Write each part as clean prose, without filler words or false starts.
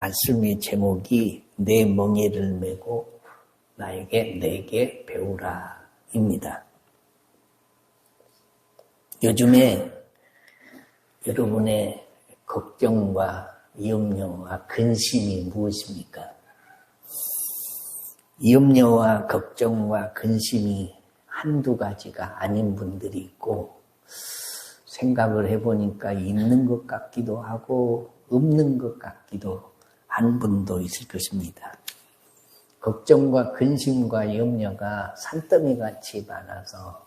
말씀의 제목이 내 멍에를 메고 내게 배우라 입니다. 요즘에 여러분의 걱정과 염려와 근심이 무엇입니까? 염려와 걱정과 근심이 한두 가지가 아닌 분들이 있고, 생각을 해보니까 있는 것 같기도 하고 없는 것 같기도 한 분도 있을 것입니다. 걱정과 근심과 염려가 산더미같이 많아서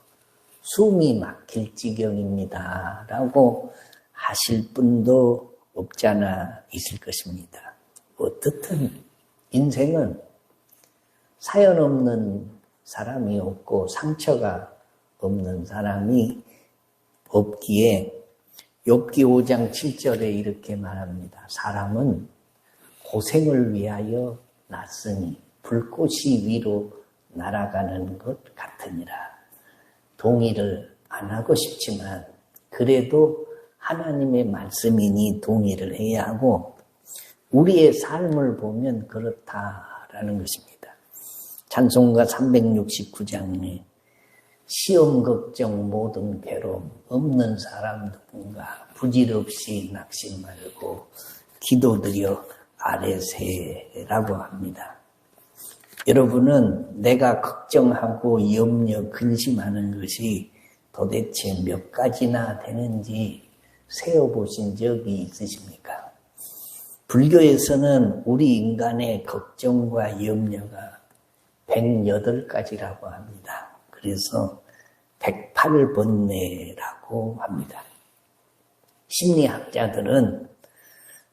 숨이 막힐 지경입니다 라고 하실 분도 없지 않아 있을 것입니다. 어떻든 인생은 사연 없는 사람이 없고 상처가 없는 사람이 없기에 욥기 5장 7절에 이렇게 말합니다. 사람은 고생을 위하여 났으니 불꽃이 위로 날아가는 것 같으니라. 동의를 안 하고 싶지만 그래도 하나님의 말씀이니 동의를 해야 하고, 우리의 삶을 보면 그렇다라는 것입니다. 찬송가 369장에 시험 걱정 모든 괴로움 없는 사람 누군가 부질없이 낙심 말고 기도드려 아뢰세라고 합니다. 여러분은 내가 걱정하고 염려 근심하는 것이 도대체 몇 가지나 되는지 세어보신 적이 있으십니까? 불교에서는 우리 인간의 걱정과 염려가 108가지라고 합니다. 그래서 108번뇌라고 합니다. 심리학자들은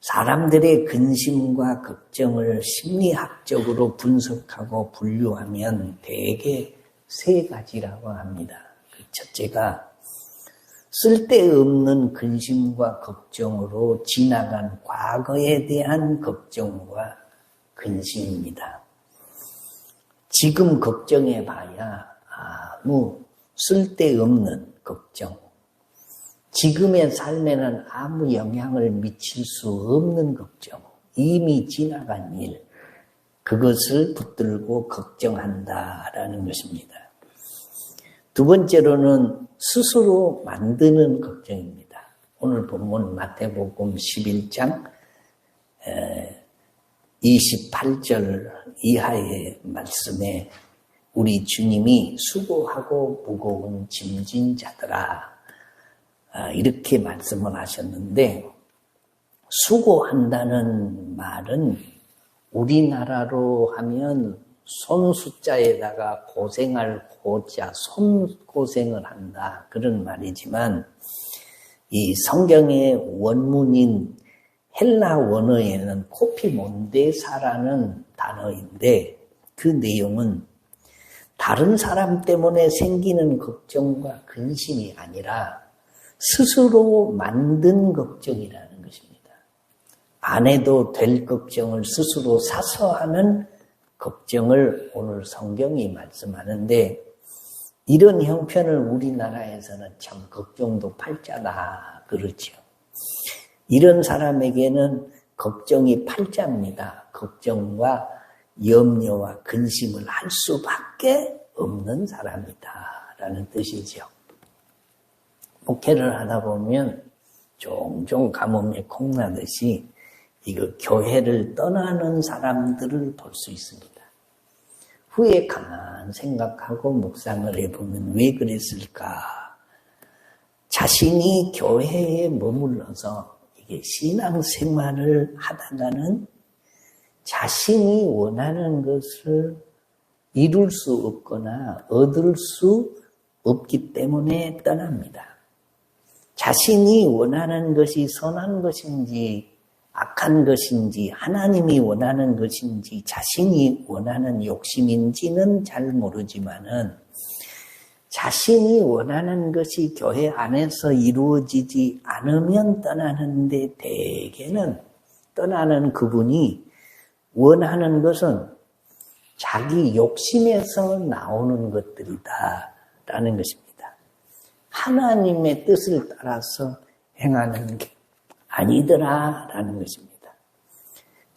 사람들의 근심과 걱정을 심리학적으로 분석하고 분류하면 대개 3가지라고 합니다. 첫째가 쓸데없는 근심과 걱정으로 지나간 과거에 대한 걱정과 근심입니다. 지금 걱정해봐야 아무 쓸데없는 걱정, 지금의 삶에는 아무 영향을 미칠 수 없는 걱정, 이미 지나간 일, 그것을 붙들고 걱정한다라는 것입니다. 두 번째로는 스스로 만드는 걱정입니다. 오늘 본문 마태복음 11장 28절 이하의 말씀에 우리 주님이 수고하고 무거운 짐진 자들아 이렇게 말씀을 하셨는데, 수고한다는 말은 우리나라로 하면 손숫자에다가 고생할 고자 손고생을 한다 그런 말이지만, 이 성경의 원문인 헬라 원어에는 코피몬데사라는 단어인데, 그 내용은 다른 사람 때문에 생기는 걱정과 근심이 아니라 스스로 만든 걱정이라는 것입니다. 안 해도 될 걱정을 스스로 사서 하는 걱정을 오늘 성경이 말씀하는데, 이런 형편을 우리나라에서는 참 걱정도 팔자다 그렇죠. 이런 사람에게는 걱정이 팔자입니다. 걱정과 염려와 근심을 할 수밖에 없는 사람이다라는 뜻이죠. 목회를 하다 보면 종종 가뭄에 콩나듯이 이거 교회를 떠나는 사람들을 볼 수 있습니다. 후에 가만 생각하고 묵상을 해보면 왜 그랬을까? 자신이 교회에 머물러서 이게 신앙생활을 하다가는 자신이 원하는 것을 이룰 수 없거나 얻을 수 없기 때문에 떠납니다. 자신이 원하는 것이 선한 것인지 악한 것인지 하나님이 원하는 것인지 자신이 원하는 욕심인지는 잘 모르지만은, 자신이 원하는 것이 교회 안에서 이루어지지 않으면 떠나는데, 대개는 떠나는 그분이 원하는 것은 자기 욕심에서 나오는 것들이다라는 것입니다. 하나님의 뜻을 따라서 행하는 게 아니더라라는 것입니다.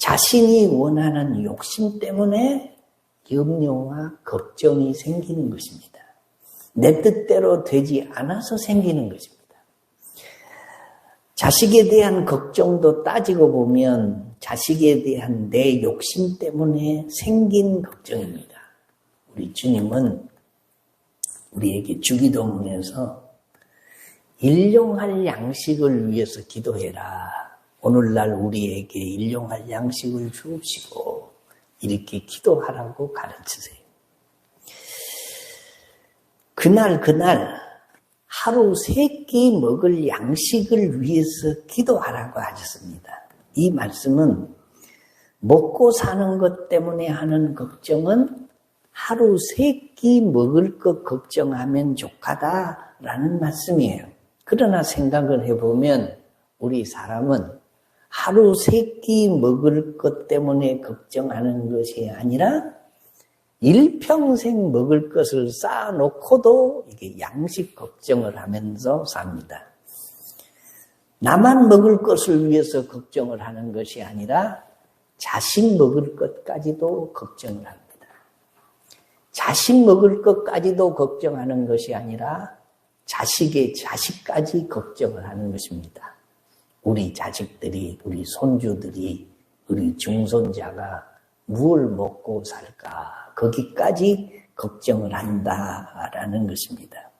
자신이 원하는 욕심 때문에 염려와 걱정이 생기는 것입니다. 내 뜻대로 되지 않아서 생기는 것입니다. 자식에 대한 걱정도 따지고 보면 자식에 대한 내 욕심 때문에 생긴 걱정입니다. 우리 주님은 우리에게 주기도문에서 일용할 양식을 위해서 기도해라. 오늘날 우리에게 일용할 양식을 주옵시고 이렇게 기도하라고 가르치세요. 그날 하루 3끼 먹을 양식을 위해서 기도하라고 하셨습니다. 이 말씀은 먹고 사는 것 때문에 하는 걱정은 하루 3끼 먹을 것 걱정하면 족하다라는 말씀이에요. 그러나 생각을 해보면 우리 사람은 하루 3끼 먹을 것 때문에 걱정하는 것이 아니라 일평생 먹을 것을 쌓아놓고도 이게 양식 걱정을 하면서 삽니다. 나만 먹을 것을 위해서 걱정을 하는 것이 아니라 자식 먹을 것까지도 걱정을 합니다. 자식 먹을 것까지도 걱정하는 것이 아니라 자식의 자식까지 걱정을 하는 것입니다. 우리 자식들이, 우리 손주들이, 우리 중손자가 무엇을 먹고 살까? 거기까지 걱정을 한다라는 것입니다.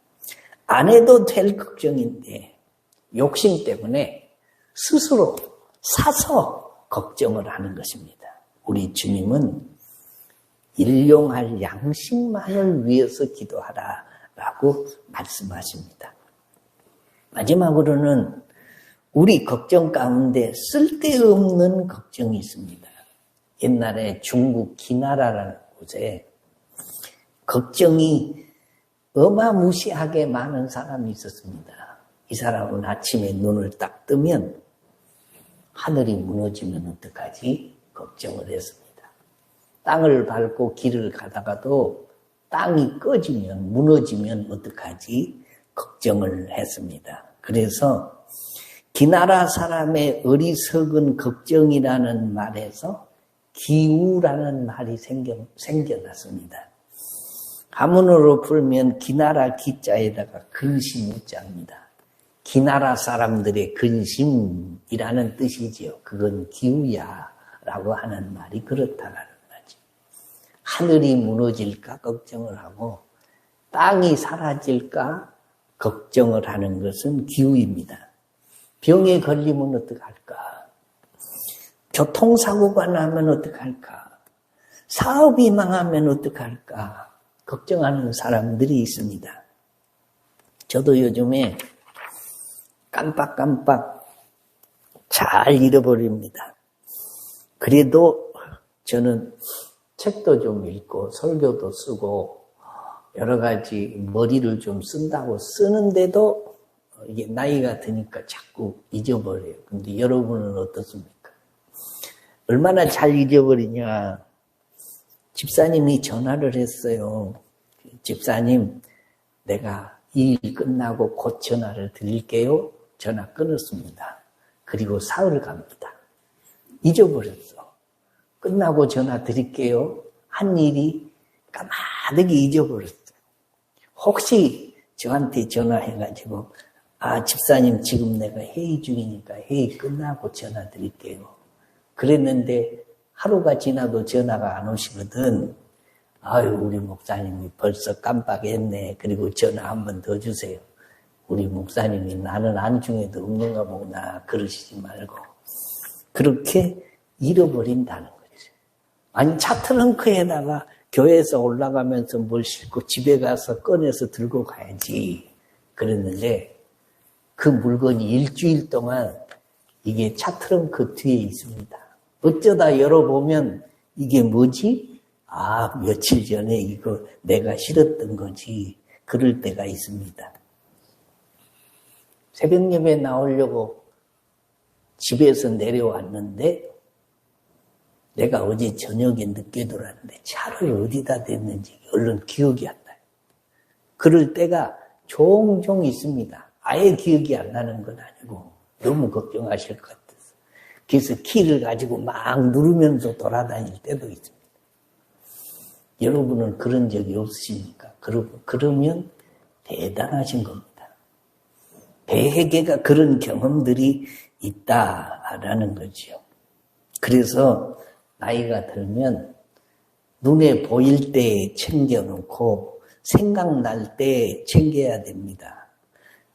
안 해도 될 걱정인데 욕심 때문에 스스로 사서 걱정을 하는 것입니다. 우리 주님은 일용할 양식만을 위해서 기도하라라고 말씀하십니다. 마지막으로는 우리 걱정 가운데 쓸데없는 걱정이 있습니다. 옛날에 중국 기나라라는 곳에 걱정이 어마무시하게 많은 사람이 있었습니다. 이 사람은 아침에 눈을 딱 뜨면 하늘이 무너지면 어떡하지? 걱정을 했습니다. 땅을 밟고 길을 가다가도 땅이 꺼지면, 무너지면 어떡하지? 걱정을 했습니다. 그래서 기나라 사람의 어리석은 걱정이라는 말에서 기우라는 말이 생겨났습니다. 한문으로 풀면 기나라 기자에다가 근심 우자입니다. 기나라 사람들의 근심이라는 뜻이지요. 그건 기우야라고 하는 말이 그렇다라는 거죠. 하늘이 무너질까 걱정을 하고 땅이 사라질까 걱정을 하는 것은 기우입니다. 병에 걸리면 어떡할까? 교통사고가 나면 어떡할까? 사업이 망하면 어떡할까? 걱정하는 사람들이 있습니다. 저도 요즘에 깜빡깜빡 잘 잃어버립니다. 그래도 저는 책도 좀 읽고 설교도 쓰고 여러 가지 머리를 좀 쓴다고 쓰는데도 이게 나이가 드니까 자꾸 잊어버려요. 근데 여러분은 어떻습니까? 얼마나 잘 잊어버리냐. 집사님이 전화를 했어요. 집사님, 내가 이 일 끝나고 곧 전화를 드릴게요. 전화 끊었습니다. 그리고 사흘 갑니다. 잊어버렸어. 끝나고 전화 드릴게요. 한 일이 까마득히 잊어버렸어요. 혹시 저한테 전화해가지고 집사님 지금 내가 회의 중이니까 회의 끝나고 전화 드릴게요. 그랬는데 하루가 지나도 전화가 안 오시거든. 아유, 우리 목사님이 벌써 깜빡했네. 그리고 전화 한 번 더 주세요. 우리 목사님이 나는 안중에도 없는가 보구나. 그러시지 말고. 그렇게 잃어버린다는 거죠. 아니, 차 트렁크에다가 교회에서 올라가면서 뭘 싣고 집에 가서 꺼내서 들고 가야지. 그랬는데 그 물건이 일주일 동안 이게 차 트렁크 뒤에 있습니다. 어쩌다 열어보면 이게 뭐지? 며칠 전에 이거 내가 실었던 거지. 그럴 때가 있습니다. 새벽 예배 나오려고 집에서 내려왔는데 내가 어제 저녁에 늦게 들어왔는데 차를 어디다 댔는지 얼른 기억이 안 나요. 그럴 때가 종종 있습니다. 아예 기억이 안 나는 건 아니고 너무 걱정하실 것 같아서. 그래서 키를 가지고 막 누르면서 돌아다닐 때도 있습니다. 여러분은 그런 적이 없으십니까? 그러면 대단하신 겁니다. 대개가 그런 경험들이 있다라는 거죠. 그래서 나이가 들면 눈에 보일 때 챙겨놓고 생각날 때 챙겨야 됩니다.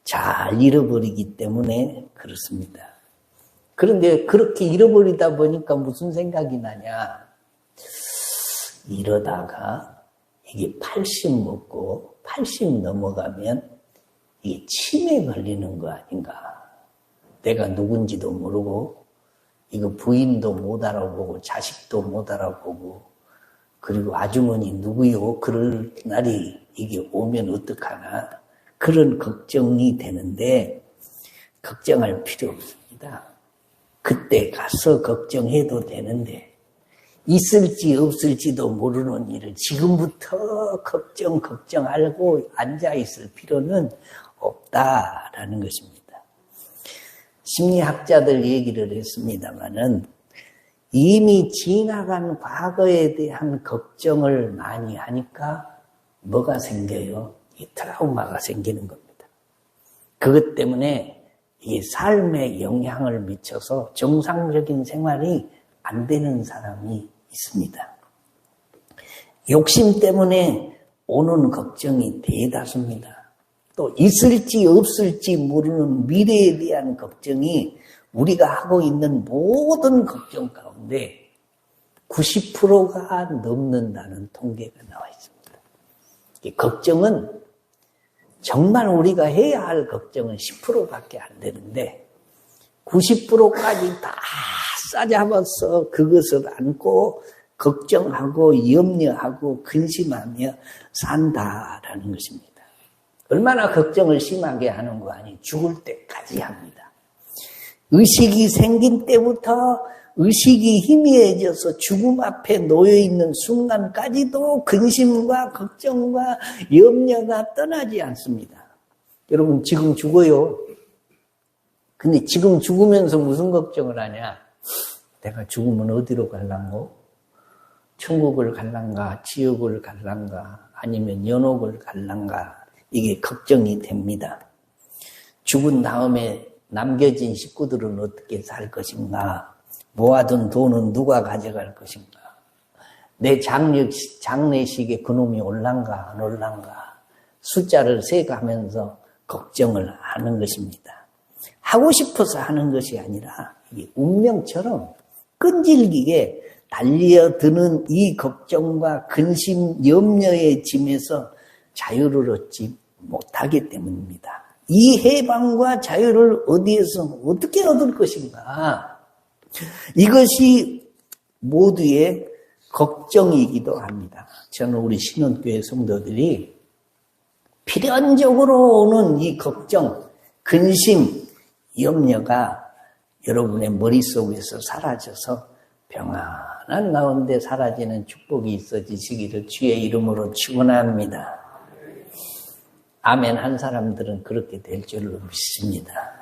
잘 잃어버리기 때문에 그렇습니다. 그런데 그렇게 잃어버리다 보니까 무슨 생각이 나냐? 이러다가 이게 80 먹고 80 넘어가면 이게 치매 걸리는 거 아닌가? 내가 누군지도 모르고 이거 부인도 못 알아보고 자식도 못 알아보고 그리고 아주머니 누구요? 그럴 날이 이게 오면 어떡하나? 그런 걱정이 되는데 걱정할 필요 없습니다. 그때 가서 걱정해도 되는데 있을지 없을지도 모르는 일을 지금부터 걱정하고 앉아있을 필요는 없다라는 것입니다. 심리학자들 얘기를 했습니다마는 이미 지나간 과거에 대한 걱정을 많이 하니까 뭐가 생겨요? 이 트라우마가 생기는 겁니다. 그것 때문에 이 삶에 영향을 미쳐서 정상적인 생활이 안 되는 사람이 있습니다. 욕심 때문에 오는 걱정이 대다수입니다. 또 있을지 없을지 모르는 미래에 대한 걱정이 우리가 하고 있는 모든 걱정 가운데 90%가 넘는다는 통계가 나와 있습니다. 이 걱정은 정말 우리가 해야 할 걱정은 10%밖에 안 되는데 90%까지 다 싸잡아서 그것을 안고 걱정하고 염려하고 근심하며 산다라는 것입니다. 얼마나 걱정을 심하게 하는 거 아니 죽을 때까지 합니다. 의식이 생긴 때부터 의식이 희미해져서 죽음 앞에 놓여있는 순간까지도 근심과 걱정과 염려가 떠나지 않습니다. 여러분 지금 죽어요. 근데 지금 죽으면서 무슨 걱정을 하냐? 내가 죽으면 어디로 갈란고? 천국을 갈란가? 지옥을 갈란가? 아니면 연옥을 갈란가? 이게 걱정이 됩니다. 죽은 다음에 남겨진 식구들은 어떻게 살 것인가? 모아둔 돈은 누가 가져갈 것인가? 내 장례식에 그놈이 올란가 안 올란가? 숫자를 세가면서 걱정을 하는 것입니다. 하고 싶어서 하는 것이 아니라 이게 운명처럼 끈질기게 달려드는 이 걱정과 근심, 염려의 짐에서 자유를 얻지 못하기 때문입니다. 이 해방과 자유를 어디에서 어떻게 얻을 것인가? 이것이 모두의 걱정이기도 합니다. 저는 우리 신원교회 성도들이 필연적으로 오는 이 걱정, 근심, 염려가 여러분의 머릿속에서 사라져서 평안한 가운데 사라지는 축복이 있어지시기를 주의 이름으로 축원합니다. 아멘 한 사람들은 그렇게 될 줄로 믿습니다.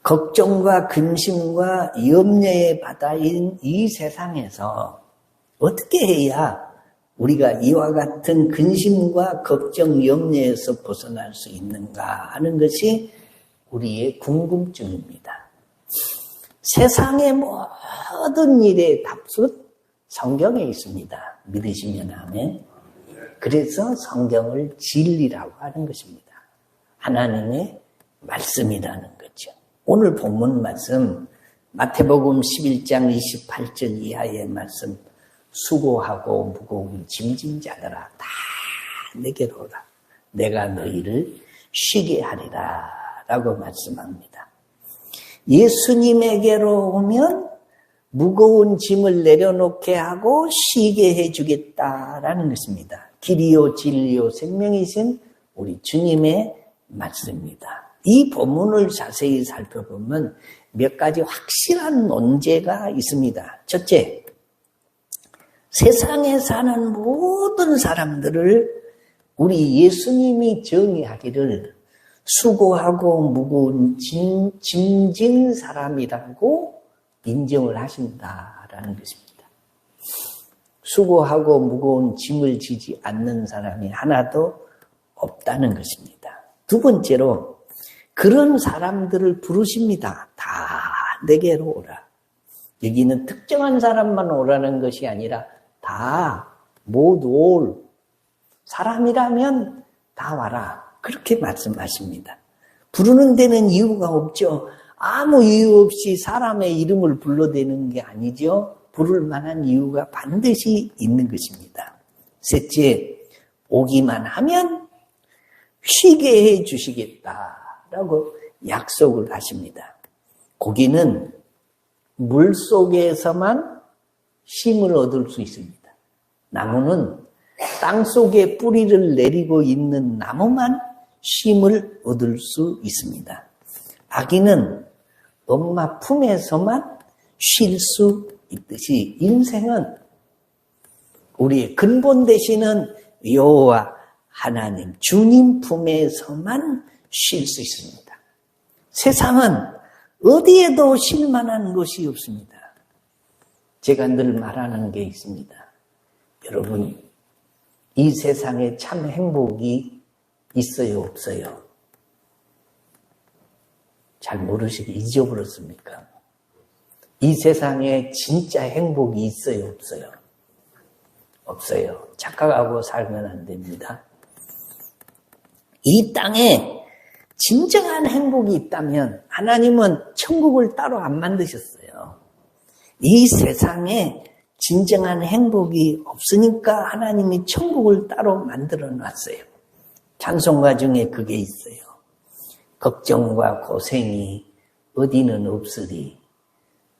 걱정과 근심과 염려의 바다인 이 세상에서 어떻게 해야 우리가 이와 같은 근심과 걱정, 염려에서 벗어날 수 있는가 하는 것이 우리의 궁금증입니다. 세상의 모든 일의 답은 성경에 있습니다. 믿으시면 아멘. 그래서 성경을 진리라고 하는 것입니다. 하나님의 말씀이라는 거죠. 오늘 본문 말씀 마태복음 11장 28절 이하의 말씀 수고하고 무거운 짐진 자들아 다 내게로 오라. 내가 너희를 쉬게 하리라 라고 말씀합니다. 예수님에게로 오면 무거운 짐을 내려놓게 하고 쉬게 해주겠다라는 것입니다. 길이요 진리요 생명이신 우리 주님의 말씀입니다. 이 본문을 자세히 살펴보면 몇 가지 확실한 논제가 있습니다. 첫째, 세상에 사는 모든 사람들을 우리 예수님이 정의하기를 수고하고 무거운 짐진 사람이라고 인정을 하신다라는 것입니다. 수고하고 무거운 짐을 지지 않는 사람이 하나도 없다는 것입니다. 두 번째로 그런 사람들을 부르십니다. 다 내게로 오라. 여기는 특정한 사람만 오라는 것이 아니라 다 모두 올 사람이라면 다 와라. 그렇게 말씀하십니다. 부르는 데는 이유가 없죠. 아무 이유 없이 사람의 이름을 불러대는 게 아니죠. 부를 만한 이유가 반드시 있는 것입니다. 셋째, 오기만 하면 쉬게 해 주시겠다라고 약속을 하십니다. 고기는 물 속에서만 쉼을 얻을 수 있습니다. 나무는 땅 속에 뿌리를 내리고 있는 나무만 쉼을 얻을 수 있습니다. 아기는 엄마 품에서만 쉴 수 있듯이 인생은 우리의 근본 되시는 여호와 하나님 주님 품에서만 쉴 수 있습니다. 세상은 어디에도 쉴 만한 것이 없습니다. 제가 늘 말하는 게 있습니다. 여러분, 이 세상에 참 행복이 있어요, 없어요? 잘 모르시고 잊어버렸습니까? 이 세상에 진짜 행복이 있어요, 없어요? 없어요. 착각하고 살면 안 됩니다. 이 땅에 진정한 행복이 있다면 하나님은 천국을 따로 안 만드셨어요. 이 세상에 진정한 행복이 없으니까 하나님이 천국을 따로 만들어 놨어요. 찬송가 중에 그게 있어요. 걱정과 고생이 어디는 없으리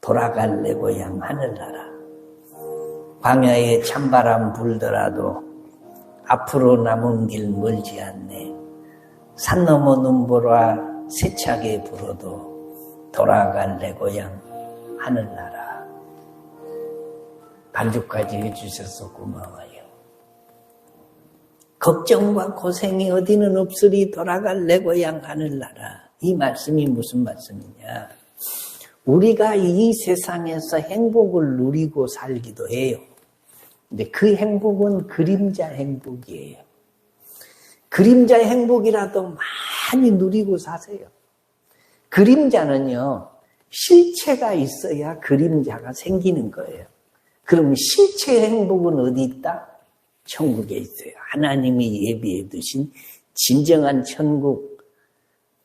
돌아갈 내 고향 하늘나라. 광야에 찬바람 불더라도 앞으로 남은 길 멀지 않네. 산 넘어 눈보라 세차게 불어도 돌아갈 내 고향 하늘나라. 반주까지 해주셔서 고마워요. 걱정과 고생이 어디는 없으리 돌아갈 내 고향 하늘나라. 이 말씀이 무슨 말씀이냐? 우리가 이 세상에서 행복을 누리고 살기도 해요. 근데 그 행복은 그림자 행복이에요. 그림자 행복이라도 많이 누리고 사세요. 그림자는요, 실체가 있어야 그림자가 생기는 거예요. 그럼 실체의 행복은 어디 있다? 천국에 있어요. 하나님이 예비해 두신 진정한 천국.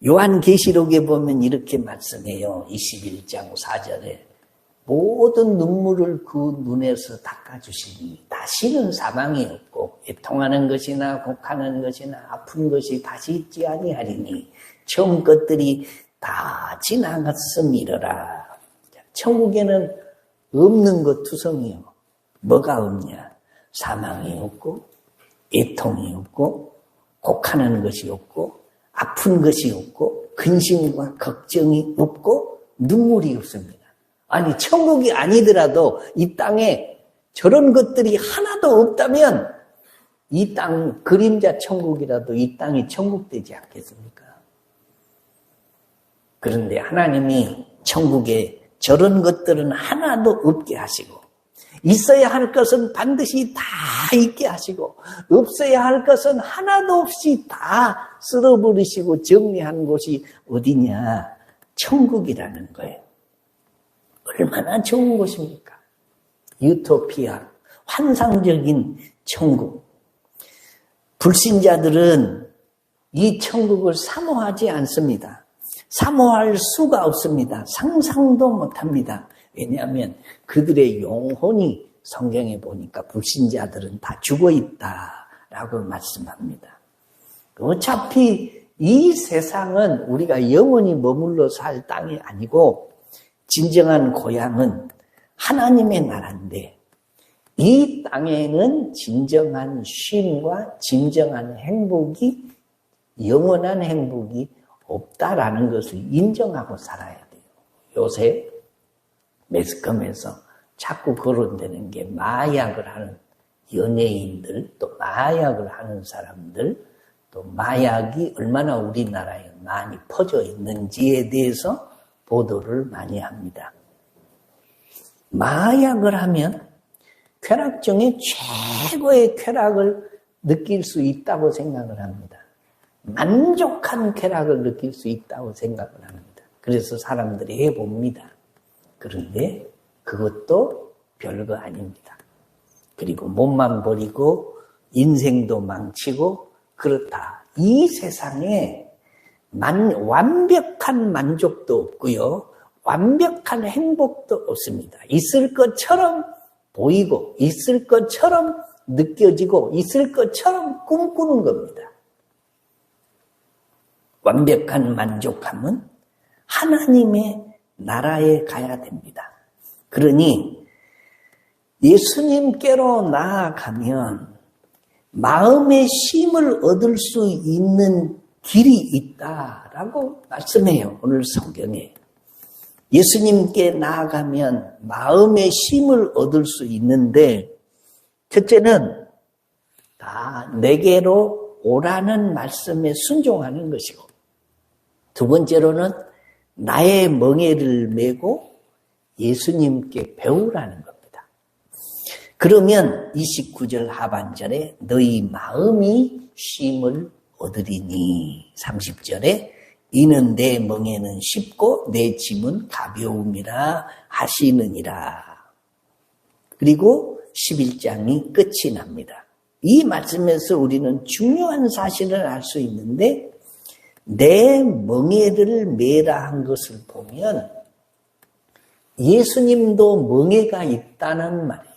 요한계시록에 보면 이렇게 말씀해요. 21장 4절에 모든 눈물을 그 눈에서 닦아주시니 다시는 사망이 없고 애통하는 것이나 곡하는 것이나 아픈 것이 다시 있지 아니하리니 처음 것들이 다 지나갔음이러라. 천국에는 없는 것 투성이요. 뭐가 없냐? 사망이 없고 애통이 없고 곡하는 것이 없고 아픈 것이 없고 근심과 걱정이 없고 눈물이 없습니다. 아니 천국이 아니더라도 이 땅에 저런 것들이 하나도 없다면 이 땅 그림자 천국이라도 이 땅이 천국 되지 않겠습니까? 그런데 하나님이 천국에 저런 것들은 하나도 없게 하시고 있어야 할 것은 반드시 다 있게 하시고 없어야 할 것은 하나도 없이 다 쓸어버리시고 정리한 곳이 어디냐? 천국이라는 거예요. 얼마나 좋은 곳입니까? 유토피아, 환상적인 천국. 불신자들은 이 천국을 사모하지 않습니다. 사모할 수가 없습니다. 상상도 못합니다. 왜냐하면 그들의 영혼이 성경에 보니까 불신자들은 다 죽어있다라고 말씀합니다. 어차피 이 세상은 우리가 영원히 머물러 살 땅이 아니고 진정한 고향은 하나님의 나라인데 이 땅에는 진정한 쉼과 진정한 행복이 영원한 행복이 없다라는 것을 인정하고 살아야 돼요. 요새 매스컴에서 자꾸 거론되는 게 마약을 하는 연예인들, 또 마약을 하는 사람들, 또 마약이 얼마나 우리나라에 많이 퍼져 있는지에 대해서 보도를 많이 합니다. 마약을 하면 쾌락 중에 최고의 쾌락을 느낄 수 있다고 생각을 합니다. 만족한 쾌락을 느낄 수 있다고 생각을 합니다. 그래서 사람들이 해봅니다. 그런데 그것도 별거 아닙니다. 그리고 몸만 버리고 인생도 망치고 그렇다. 이 세상에 완벽한 만족도 없고요. 완벽한 행복도 없습니다. 있을 것처럼 보이고 있을 것처럼 느껴지고 있을 것처럼 꿈꾸는 겁니다. 완벽한 만족함은 하나님의 나라에 가야 됩니다. 그러니 예수님께로 나아가면 마음의 쉼을 얻을 수 있는 길이 있다라고 말씀해요. 오늘 성경에. 예수님께 나아가면 마음의 쉼을 얻을 수 있는데 첫째는 다 내게로 오라는 말씀에 순종하는 것이고 두 번째로는 나의 멍에를 메고 예수님께 배우라는 겁니다. 그러면 29절 하반절에 너희 마음이 쉼을 얻으리니 30절에 이는 내 멍에는 쉽고 내 짐은 가벼움이라 하시느니라. 그리고 11장이 끝이 납니다. 이 말씀에서 우리는 중요한 사실을 알 수 있는데 내 멍에를 메라 한 것을 보면 예수님도 멍에가 있다는 말이에요.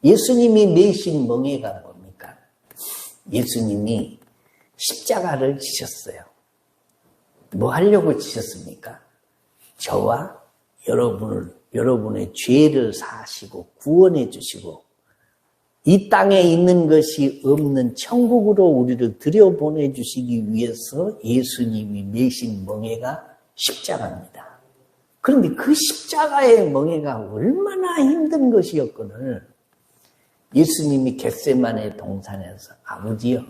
예수님이 메신 멍에가 뭡니까? 예수님이 십자가를 지셨어요. 뭐 하려고 지셨습니까? 저와 여러분의 죄를 사하시고 구원해 주시고 이 땅에 있는 것이 없는 천국으로 우리를 들여보내 주시기 위해서 예수님이 메신 멍에가 십자가입니다. 그런데 그 십자가의 멍에가 얼마나 힘든 것이었거늘 예수님이 겟세마네 동산에서 아버지여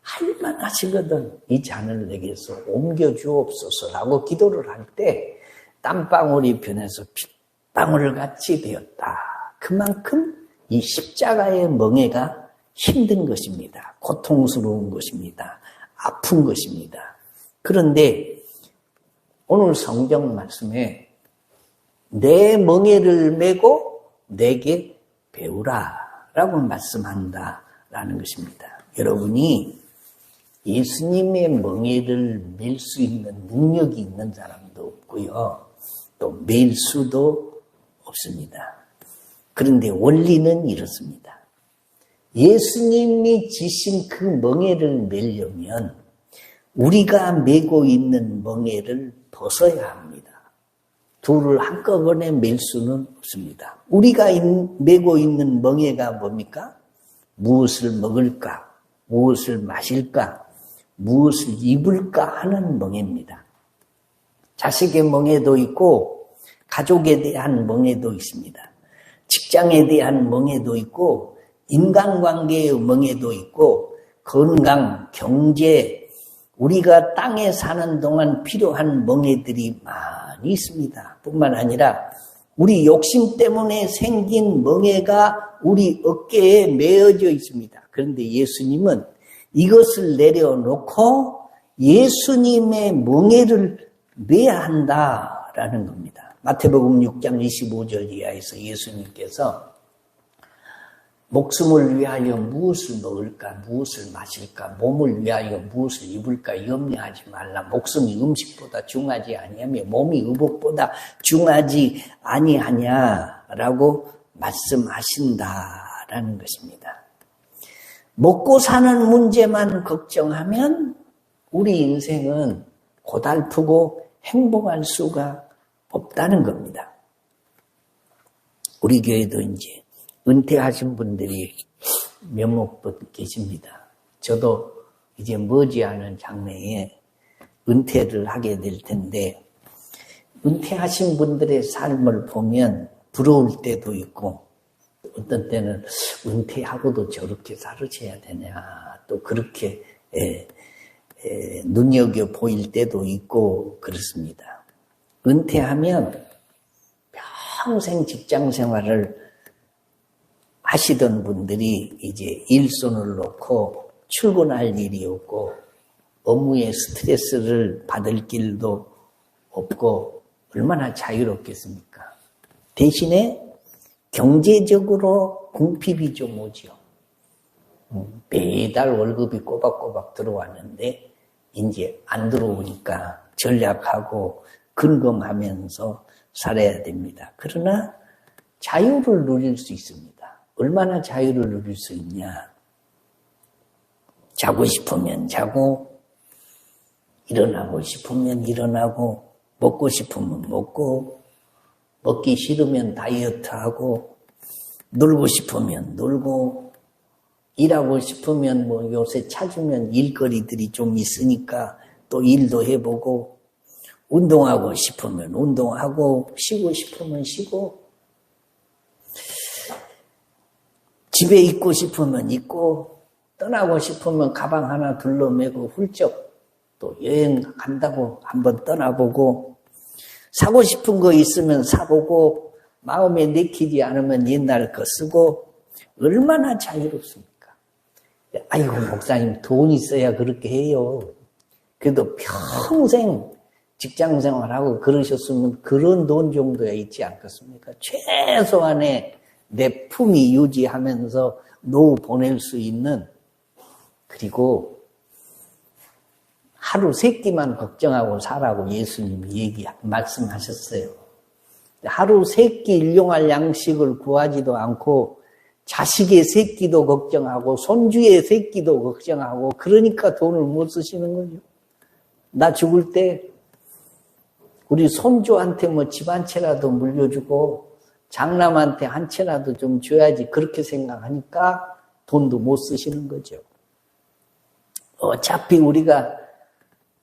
할만하시거든 이 잔을 내게서 옮겨주옵소서라고 기도를 할 때 땀방울이 변해서 빗방울 같이 되었다. 그만큼 이 십자가의 멍에가 힘든 것입니다. 고통스러운 것입니다. 아픈 것입니다. 그런데 오늘 성경 말씀에 내 멍에를 메고 내게 배우라 라고 말씀한다라는 것입니다. 여러분이 예수님의 멍에를 맬 수 있는 능력이 있는 사람도 없고요. 또 맬 수도 없습니다. 그런데 원리는 이렇습니다. 예수님이 지신 그 멍에를 메려면 우리가 메고 있는 멍에를 벗어야 합니다. 둘을 한꺼번에 맬 수는 없습니다. 우리가 메고 있는 멍에가 뭡니까? 무엇을 먹을까? 무엇을 마실까? 무엇을 입을까 하는 멍에입니다. 자식의 멍에도 있고 가족에 대한 멍에도 있습니다. 직장에 대한 멍에도 있고 인간관계의 멍에도 있고 건강, 경제, 우리가 땅에 사는 동안 필요한 멍에들이 많이 있습니다. 뿐만 아니라 우리 욕심 때문에 생긴 멍에가 우리 어깨에 메어져 있습니다. 그런데 예수님은 이것을 내려놓고 예수님의 멍에를 메야 한다라는 겁니다. 마태복음 6장 25절 이하에서 예수님께서 목숨을 위하여 무엇을 먹을까, 무엇을 마실까, 몸을 위하여 무엇을 입을까 염려하지 말라. 목숨이 음식보다 중하지 아니하며 몸이 의복보다 중하지 아니하냐라고 말씀하신다라는 것입니다. 먹고 사는 문제만 걱정하면 우리 인생은 고달프고 행복할 수가 없다는 겁니다. 우리 교회도 이제 은퇴하신 분들이 몇몇 분 계십니다. 저도 이제 머지않은 장래에 은퇴를 하게 될 텐데 은퇴하신 분들의 삶을 보면 부러울 때도 있고 어떤 때는 은퇴하고도 저렇게 살으셔야 되냐 또 그렇게 눈여겨 보일 때도 있고 그렇습니다. 은퇴하면 평생 직장 생활을 하시던 분들이 이제 일손을 놓고 출근할 일이 없고 업무에 스트레스를 받을 길도 없고 얼마나 자유롭겠습니까? 대신에 경제적으로 궁핍이 좀 오죠. 매달 월급이 꼬박꼬박 들어왔는데 이제 안 들어오니까 전략하고 근검하면서 살아야 됩니다. 그러나 자유를 누릴 수 있습니다. 얼마나 자유를 누릴 수 있냐? 자고 싶으면 자고, 일어나고 싶으면 일어나고, 먹고 싶으면 먹고, 먹기 싫으면 다이어트하고, 놀고 싶으면 놀고, 일하고 싶으면 뭐 요새 찾으면 일거리들이 좀 있으니까 또 일도 해보고, 운동하고 싶으면 운동하고, 쉬고 싶으면 쉬고, 집에 있고 싶으면 있고, 떠나고 싶으면 가방 하나 둘러매고 훌쩍 또 여행 간다고 한번 떠나보고, 사고 싶은 거 있으면 사보고, 마음에 내키지 않으면 옛날 거 쓰고, 얼마나 자유롭습니까? 아이고, 목사님 돈 있어야 그렇게 해요. 그래도 평생 직장 생활하고 그러셨으면 그런 돈 정도야 있지 않겠습니까? 최소한의 내 품위 유지하면서 노후 보낼 수 있는, 그리고 하루 3끼만 걱정하고 살라고 예수님이 말씀하셨어요. 하루 3끼 일용할 양식을 구하지도 않고 자식의 3끼도 걱정하고 손주의 3끼도 걱정하고, 그러니까 돈을 못 쓰시는 거죠. 나 죽을 때 우리 손주한테 뭐 집 한 채라도 물려주고 장남한테 한 채라도 좀 줘야지, 그렇게 생각하니까 돈도 못 쓰시는 거죠. 어차피 우리가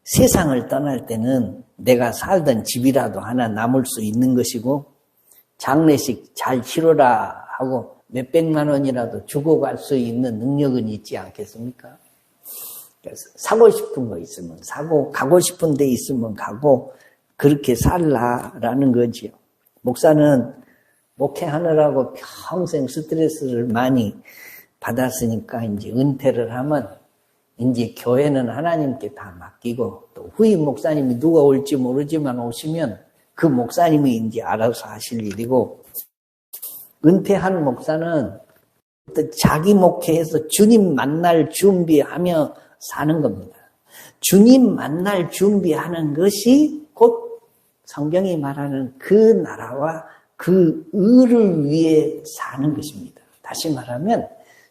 세상을 떠날 때는 내가 살던 집이라도 하나 남을 수 있는 것이고, 장례식 잘 치러라 하고 몇백만 원이라도 주고 갈 수 있는 능력은 있지 않겠습니까? 그래서 사고 싶은 거 있으면 사고, 가고 싶은 데 있으면 가고, 그렇게 살라라는 거지요. 목사는 목회하느라고 평생 스트레스를 많이 받았으니까 이제 은퇴를 하면 이제 교회는 하나님께 다 맡기고, 또 후임 목사님이 누가 올지 모르지만 오시면 그 목사님이 이제 알아서 하실 일이고, 은퇴한 목사는 자기 목회에서 주님 만날 준비하며 사는 겁니다. 주님 만날 준비하는 것이 곧 성경이 말하는 그 나라와 그 의를 위해 사는 것입니다. 다시 말하면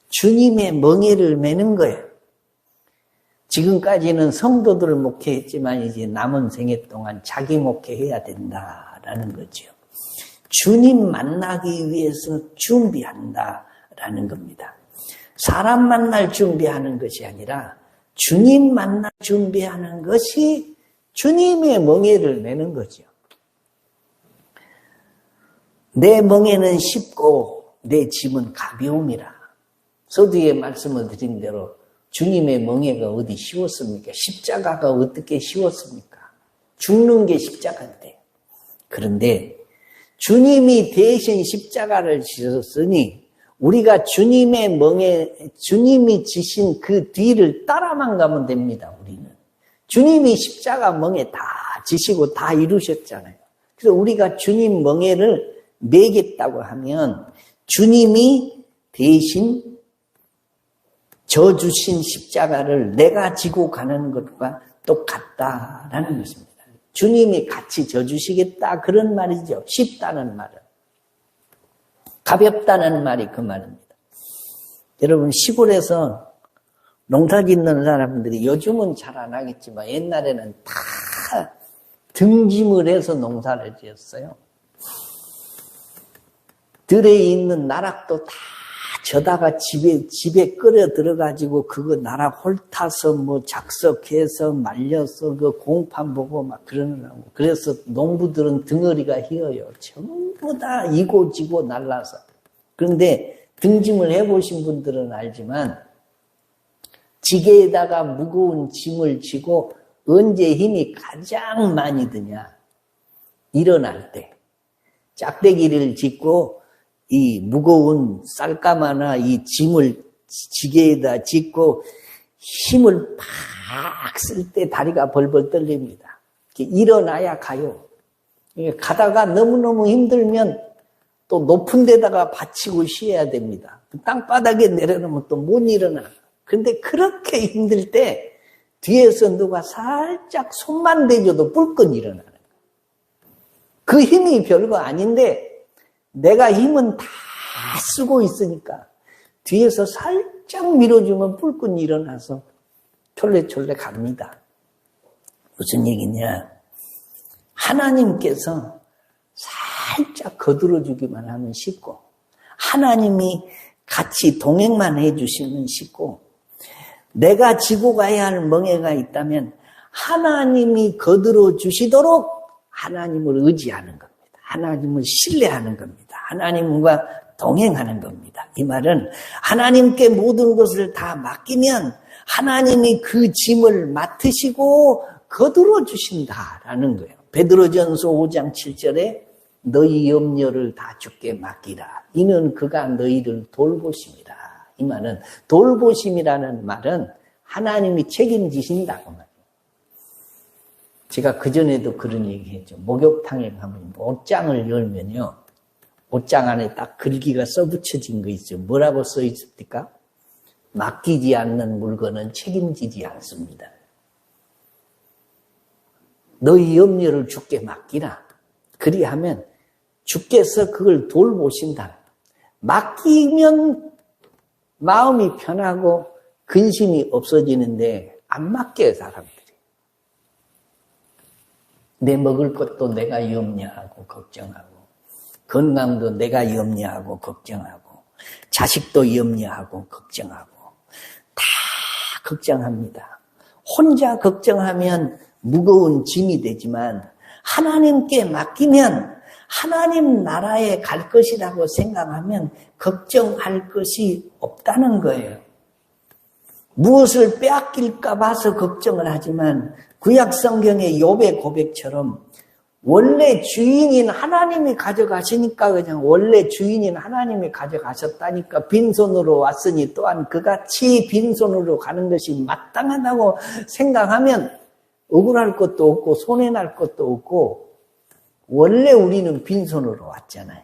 주님의 멍에를 매는 거예요. 지금까지는 성도들을 목회했지만 이제 남은 생애 동안 자기 목회해야 된다라는 거죠. 주님 만나기 위해서 준비한다라는 겁니다. 사람 만날 준비하는 것이 아니라 주님 만날 준비하는 것이 주님의 멍에를 매는 거죠. 내 멍에는 쉽고 내 짐은 가벼움이라. 서두에 말씀을 드린 대로 주님의 멍에가 어디 쉬웠습니까? 십자가가 어떻게 쉬웠습니까? 죽는 게 십자가인데. 그런데 주님이 대신 십자가를 지셨으니 우리가 주님의 멍에, 주님이 지신 그 뒤를 따라만 가면 됩니다. 우리는 주님이 십자가 멍에 다 지시고 다 이루셨잖아요. 그래서 우리가 주님 멍에를 매겠다고 하면 주님이 대신 져주신 십자가를 내가 지고 가는 것과 똑같다라는 것입니다. 주님이 같이 져주시겠다, 그런 말이죠. 쉽다는 말은. 가볍다는 말이 그 말입니다. 여러분, 시골에서 농사 짓는 사람들이 요즘은 잘 안 하겠지만 옛날에는 다 등짐을 해서 농사를 지었어요. 들에 있는 나락도 다 저다가 집에 끓여 들어가지고 그거 나락 홀타서 뭐 작석해서 말려서 그 공판 보고 막 그러느라고. 그래서 농부들은 덩어리가 휘어요. 전부 다 이고지고 날라서. 그런데 등짐을 해보신 분들은 알지만 지게에다가 무거운 짐을 지고 언제 힘이 가장 많이 드냐? 일어날 때. 짝대기를 짚고 이 무거운 쌀가마나 이 짐을 지게에다 짚고 힘을 팍 쓸 때 다리가 벌벌 떨립니다. 일어나야 가요. 가다가 너무너무 힘들면 또 높은 데다가 받치고 쉬어야 됩니다. 땅바닥에 내려놓으면 또 못 일어나. 근데 그렇게 힘들 때 뒤에서 누가 살짝 손만 대줘도 뿔끈 일어나는 거예요. 그 힘이 별거 아닌데 내가 힘은 다 쓰고 있으니까 뒤에서 살짝 밀어주면 뿔끈 일어나서 촐래촐래 갑니다. 무슨 얘기냐? 하나님께서 살짝 거들어주기만 하면 쉽고 하나님이 같이 동행만 해주시면 쉽고 내가 지고 가야 할 멍해가 있다면 하나님이 거들어주시도록 하나님을 의지하는 겁니다. 하나님을 신뢰하는 겁니다. 하나님과 동행하는 겁니다. 이 말은 하나님께 모든 것을 다 맡기면 하나님이 그 짐을 맡으시고 거들어 주신다라는 거예요. 베드로전서 5장 7절에 너희 염려를 다 주께 맡기라. 이는 그가 너희를 돌보심이라. 이 말은 돌보심이라는 말은 하나님이 책임지신다고 말이에요. 제가 그전에도 그런 얘기했죠. 목욕탕에 가면 옷장을 열면요. 옷장 안에 딱 글귀가 써붙여진 거 있죠. 뭐라고 써 있습니까? 맡기지 않는 물건은 책임지지 않습니다. 너희 염려를 주께 맡기라. 그리하면 주께서 그걸 돌보신다. 맡기면 마음이 편하고 근심이 없어지는데 안 맡겨요, 사람들이. 내 먹을 것도 내가 염려하고 걱정하고 건강도 내가 염려하고 걱정하고 자식도 염려하고 걱정하고 다 걱정합니다. 혼자 걱정하면 무거운 짐이 되지만 하나님께 맡기면 하나님 나라에 갈 것이라고 생각하면 걱정할 것이 없다는 거예요. 무엇을 빼앗길까 봐서 걱정을 하지만 구약 성경의 욥의 고백처럼 원래 주인인 하나님이 가져가시니까 그냥 원래 주인인 하나님이 가져가셨다니까 빈손으로 왔으니 또한 그같이 빈손으로 가는 것이 마땅하다고 생각하면 억울할 것도 없고 손해날 것도 없고 원래 우리는 빈손으로 왔잖아요.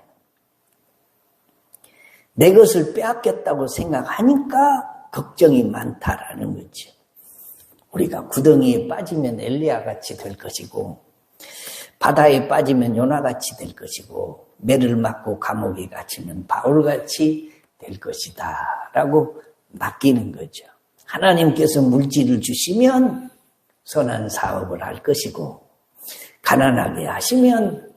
내 것을 빼앗겼다고 생각하니까 걱정이 많다라는 거죠. 우리가 구덩이에 빠지면 엘리야같이 될 것이고 바다에 빠지면 요나같이 될 것이고 매를 맞고 감옥에 갇히면 바울같이 될 것이다 라고 맡기는 거죠. 하나님께서 물질을 주시면 선한 사업을 할 것이고 가난하게 하시면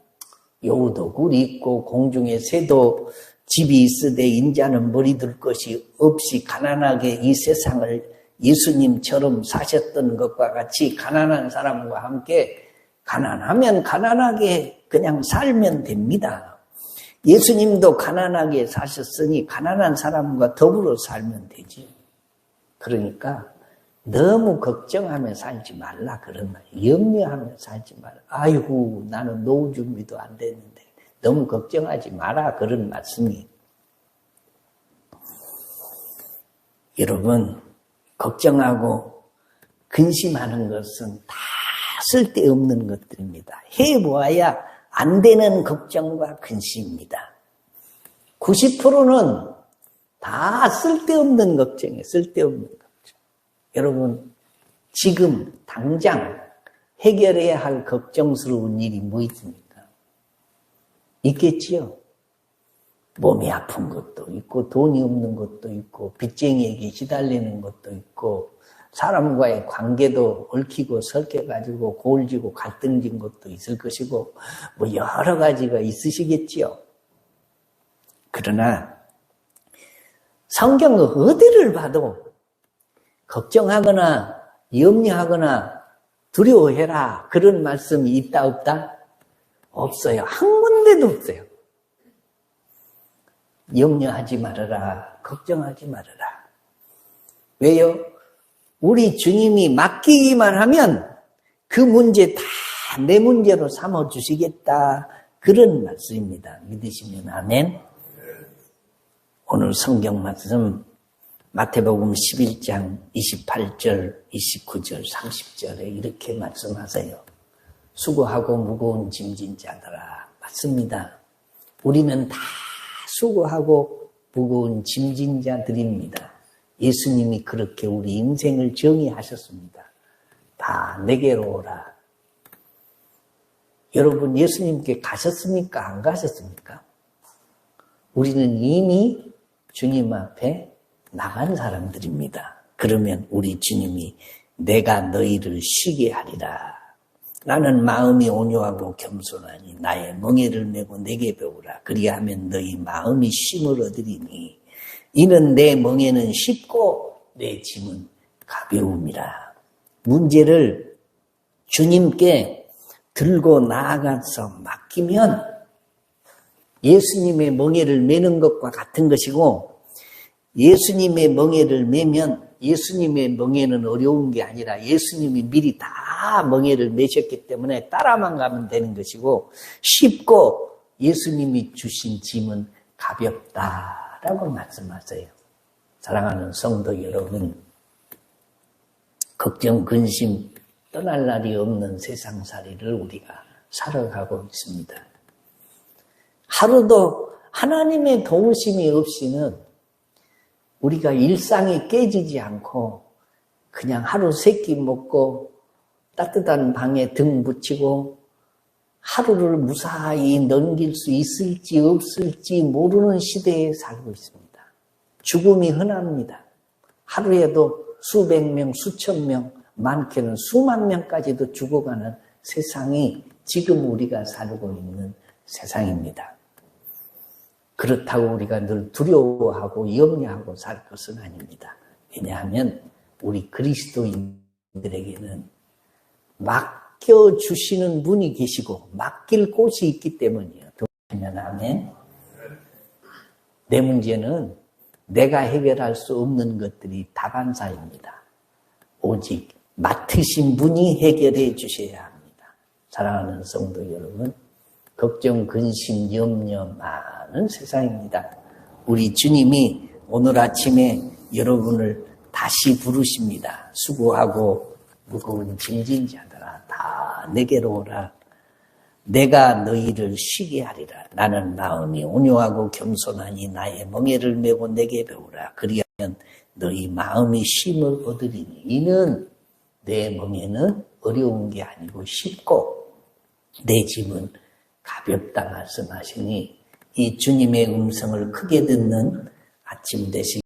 여우도 굴이 있고 공중에 새도 집이 있으되 인자는 머리 둘 것이 없이 가난하게 이 세상을 예수님처럼 사셨던 것과 같이 가난한 사람과 함께 가난하면 가난하게 그냥 살면 됩니다. 예수님도 가난하게 사셨으니 가난한 사람과 더불어 살면 되지. 그러니까 너무 걱정하며 살지 말라 그런 말이에요. 염려하며 살지 말라. 아이고 나는 노후 준비도 안 됐는데 너무 걱정하지 마라 그런 말씀이에요. 여러분 걱정하고 근심하는 것은 다 쓸데없는 것들입니다. 해보아야 안 되는 걱정과 근심입니다. 90%는 다 쓸데없는 걱정이에요. 쓸데없는 걱정. 여러분 지금 당장 해결해야 할 걱정스러운 일이 뭐 있습니까? 있겠지요. 몸이 아픈 것도 있고 돈이 없는 것도 있고 빚쟁이에게 시달리는 것도 있고 사람과의 관계도 얽히고 설켜가지고 고울지고 갈등진 것도 있을 것이고 뭐 여러 가지가 있으시겠지요. 그러나 성경 어디를 봐도 걱정하거나 염려하거나 두려워해라 그런 말씀이 있다 없다? 없어요. 한 군데도 없어요. 염려하지 말아라. 걱정하지 말아라. 왜요? 우리 주님이 맡기기만 하면 그 문제 다 내 문제로 삼아주시겠다. 그런 말씀입니다. 믿으시면 아멘. 오늘 성경 말씀 마태복음 11장 28절, 29절, 30절에 이렇게 말씀하세요. 수고하고 무거운 짐진 자들아. 맞습니다. 우리는 다 수고하고 무거운 짐진 자들입니다. 예수님이 그렇게 우리 인생을 정의하셨습니다. 다 내게로 오라. 여러분 예수님께 가셨습니까? 안 가셨습니까? 우리는 이미 주님 앞에 나간 사람들입니다. 그러면 우리 주님이 내가 너희를 쉬게 하리라. 나는 마음이 온유하고 겸손하니 나의 멍에를 메고 내게 배우라. 그리하면 너희 마음이 쉼을 얻으리니 이는 내 멍에는 쉽고 내 짐은 가벼움이라. 문제를 주님께 들고 나아가서 맡기면 예수님의 멍에를 메는 것과 같은 것이고, 예수님의 멍에를 메면 예수님의 멍에는 어려운 게 아니라 예수님이 미리 다 멍에를 메셨기 때문에 따라만 가면 되는 것이고, 쉽고 예수님이 주신 짐은 가볍다라고 말씀하세요. 사랑하는 성도 여러분, 걱정, 근심 떠날 날이 없는 세상살이를 우리가 살아가고 있습니다. 하루도 하나님의 도우심이 없이는 우리가 일상이 깨지지 않고 그냥 하루 세 끼 먹고 따뜻한 방에 등 붙이고 하루를 무사히 넘길 수 있을지 없을지 모르는 시대에 살고 있습니다. 죽음이 흔합니다. 하루에도 수백 명, 수천 명, 많게는 수만 명까지도 죽어가는 세상이 지금 우리가 살고 있는 세상입니다. 그렇다고 우리가 늘 두려워하고 염려하고 살 것은 아닙니다. 왜냐하면 우리 그리스도인들에게는 맡겨주시는 분이 계시고 맡길 곳이 있기 때문이에요. 그러면 아멘. 내 문제는 내가 해결할 수 없는 것들이 다반사입니다. 오직 맡으신 분이 해결해 주셔야 합니다. 사랑하는 성도 여러분, 걱정, 근심, 염려 많은 세상입니다. 우리 주님이 오늘 아침에 여러분을 다시 부르십니다. 수고하고 무거운 짐진 자들아 다 내게로 오라. 내가 너희를 쉬게 하리라. 나는 마음이 온유하고 겸손하니 나의 멍에를 메고 내게 배우라. 그리하면 너희 마음이 쉼을 얻으리니 이는 내 멍에는 어려운 게 아니고 쉽고 내 짐은 가볍다 말씀하시니 이 주님의 음성을 크게 듣는 아침 되시기